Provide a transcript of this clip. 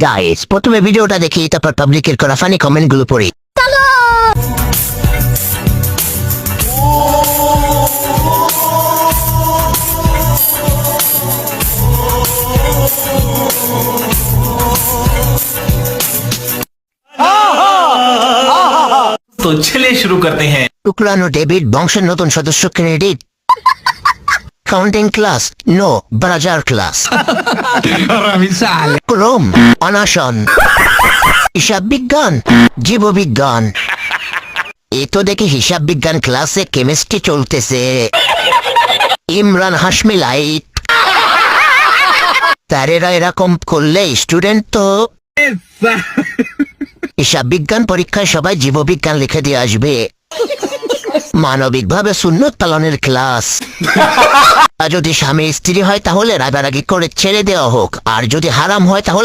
Guys প্রথমে ভিডিওটা দেখি, তারপর পাবলিকের করা ফানি কমেন্ট গুলো পড়ি। तो चलिए शुरू करते हैं। টুকরানো ডেভিড বংশের নতুন সদস্য ক্রেডিট। কাউন্টিং ক্লাস নো, ব্রাজার ক্লাস। ক্রোম অনাশন, হিসাব বিজ্ঞান, জীববিজ্ঞান। এই তো দেখি হিসাব বিজ্ঞান ক্লাসে কেমিস্ট্রি চলতেছে। ইমরান হাশমি লাইট। স্যারেরা এরকম করলে স্টুডেন্ট তো হিসাব বিজ্ঞান পরীক্ষায় সবাই জীববিজ্ঞান লিখে দিয়ে আসবে। মানবিকভাবে সুন্নত পালনের ক্লাস। আর যদি স্বামী স্ত্রী হয় তাহলে রাগারাগি করে ছেড়ে দেওয়া হোক, আর যদি হারাম হয় তাহলে